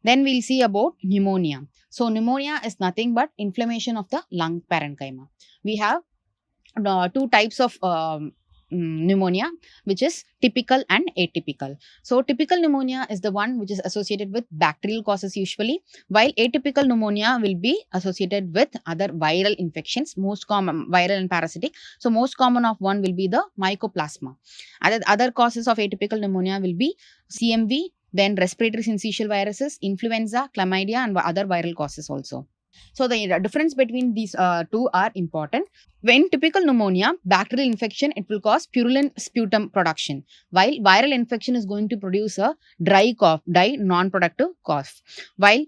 Then we'll see about pneumonia. So pneumonia is nothing but inflammation of the lung parenchyma. We have two types of pneumonia, which is typical and atypical. So typical pneumonia is the one which is associated with bacterial causes usually, while atypical pneumonia will be associated with other viral infections, most common viral and parasitic. So most common of one will be the mycoplasma. Other causes of atypical pneumonia will be CMV, then respiratory syncytial viruses, influenza, chlamydia, and other viral causes also. So the difference between these two are important. When typical pneumonia, bacterial infection, it will cause purulent sputum production, while viral infection is going to produce a dry cough, dry non-productive cough. While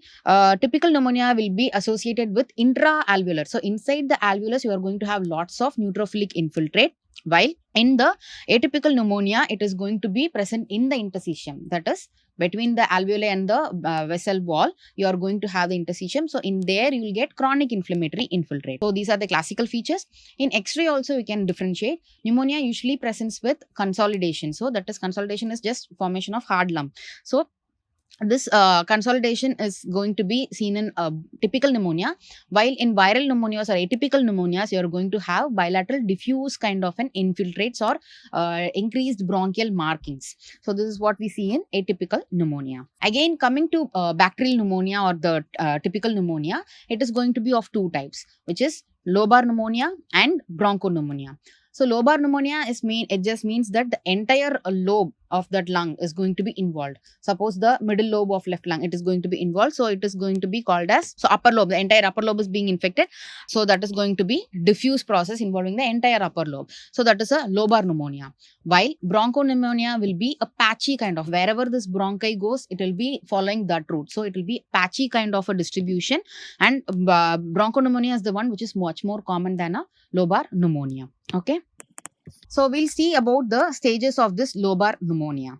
typical pneumonia will be associated with intra-alveolar. So inside the alveolus, you are going to have lots of neutrophilic infiltrate. While in the atypical pneumonia, it is going to be present in the interstitium, that is between the alveoli and the vessel wall, you are going to have the interstitium. So in there, you will get chronic inflammatory infiltrate. So these are the classical features. In X-ray also, we can differentiate. Pneumonia usually presents with consolidation. So that is, consolidation is just formation of hard lump. So this consolidation is going to be seen in typical pneumonia, while in viral pneumonias or atypical pneumonias, you are going to have bilateral diffuse kind of an infiltrates or increased bronchial markings. So this is what we see in atypical pneumonia. Again, coming to bacterial pneumonia or the typical pneumonia, it is going to be of two types, which is lobar pneumonia and bronchopneumonia. So lobar pneumonia it just means that the entire lobe of that lung is going to be involved. Suppose the middle lobe of left lung, it is going to be involved. So it is going to be called as, so upper lobe, the entire upper lobe is being infected. So that is going to be diffuse process involving the entire upper lobe. So that is a lobar pneumonia. While bronchopneumonia will be a patchy kind of, wherever this bronchi goes, it will be following that route. So it will be patchy kind of a distribution, and bronchopneumonia is the one which is much more common than a lobar pneumonia. Okay. So we'll see about the stages of this lobar pneumonia.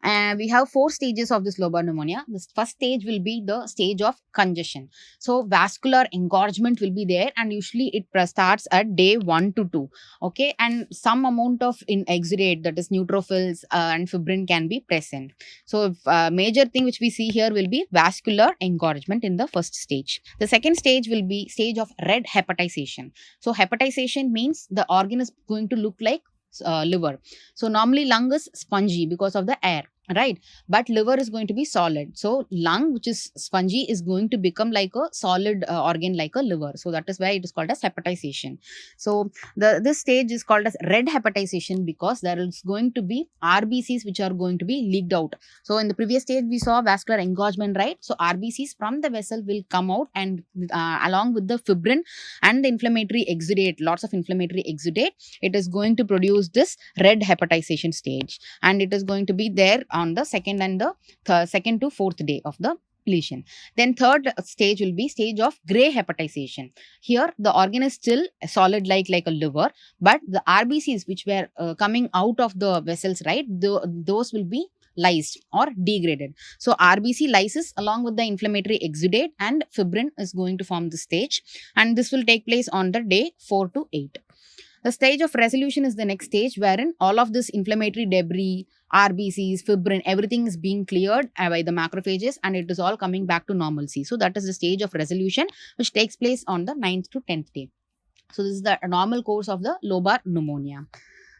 And we have 4 stages of this lobar pneumonia. This first stage will be the stage of congestion. So vascular engorgement will be there, and usually it starts at day 1 to 2. Okay, and some amount of exudate, that is neutrophils and fibrin, can be present. So major thing which we see here will be vascular engorgement in the first stage. The second stage will be stage of red hepatization. So hepatization means the organ is going to look like liver. So normally lung is spongy because of the air, right? But liver is going to be solid. So lung, which is spongy, is going to become like a solid organ like a liver. So that is why it is called as hepatization. So this stage is called as red hepatization because there is going to be RBCs which are going to be leaked out. So in the previous stage we saw vascular engorgement, right? So RBCs from the vessel will come out, and along with the fibrin and the inflammatory exudate, lots of inflammatory exudate, it is going to produce this red hepatization stage, and it is going to be there on the second and the second to fourth day of the lesion. Then third stage will be stage of gray hepatization. Here the organ is still solid like a liver, but the RBCs which were coming out of the vessels, right, those will be lysed or degraded. So RBC lysis along with the inflammatory exudate and fibrin is going to form the stage, and this will take place on the day 4 to 8. The stage of resolution is the next stage, wherein all of this inflammatory debris, RBCs, fibrin, everything is being cleared by the macrophages, and it is all coming back to normalcy. So that is the stage of resolution, which takes place on the 9th to 10th day. So this is the normal course of the lobar pneumonia.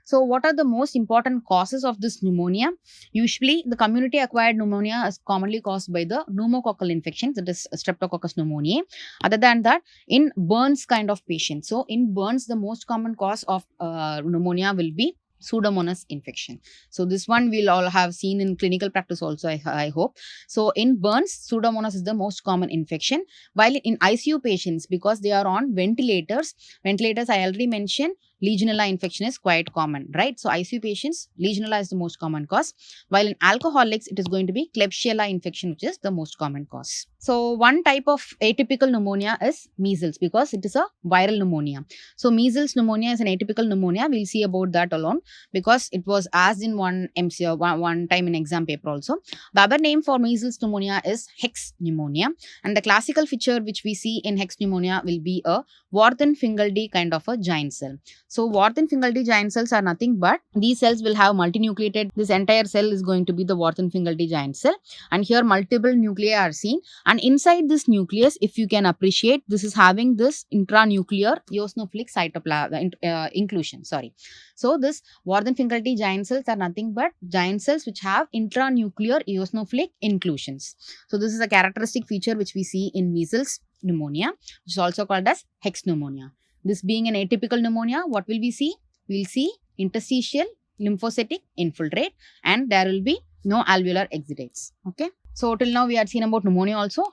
So what are the most important causes of this pneumonia? Usually the community acquired pneumonia is commonly caused by the pneumococcal infections, that is Streptococcus pneumoniae. Other than that, in burns kind of patients. So in burns, the most common cause of pneumonia will be Pseudomonas infection. So this one we'll all have seen in clinical practice also, I hope. So in burns, Pseudomonas is the most common infection. While in ICU patients, because they are on ventilators I already mentioned, Legionella infection is quite common, right? So ICU patients, Legionella is the most common cause. While in alcoholics, it is going to be Klebsiella infection, which is the most common cause. So one type of atypical pneumonia is measles, because it is a viral pneumonia. So measles pneumonia is an atypical pneumonia. We'll see about that alone, because it was asked in one time in exam paper also. The other name for measles pneumonia is hex pneumonia, and the classical feature which we see in hex pneumonia will be a Warthin-Fingaldi kind of a giant cell. So Warthin-Fingaldi giant cells are nothing but these cells will have multinucleated. This entire cell is going to be the Warthin-Fingaldi giant cell, and here multiple nuclei are seen. And inside this nucleus, if you can appreciate, this is having this intranuclear eosinophilic cytoplasm inclusion. Sorry. So this Warthin-Fingaldi giant cells are nothing but giant cells which have intranuclear eosinophilic inclusions. So this is a characteristic feature which we see in measles pneumonia, which is also called as hex pneumonia. This being an atypical pneumonia, what will we see? We will see interstitial lymphocytic infiltrate, and there will be no alveolar exudates. Okay. So till now we had seen about pneumonia also.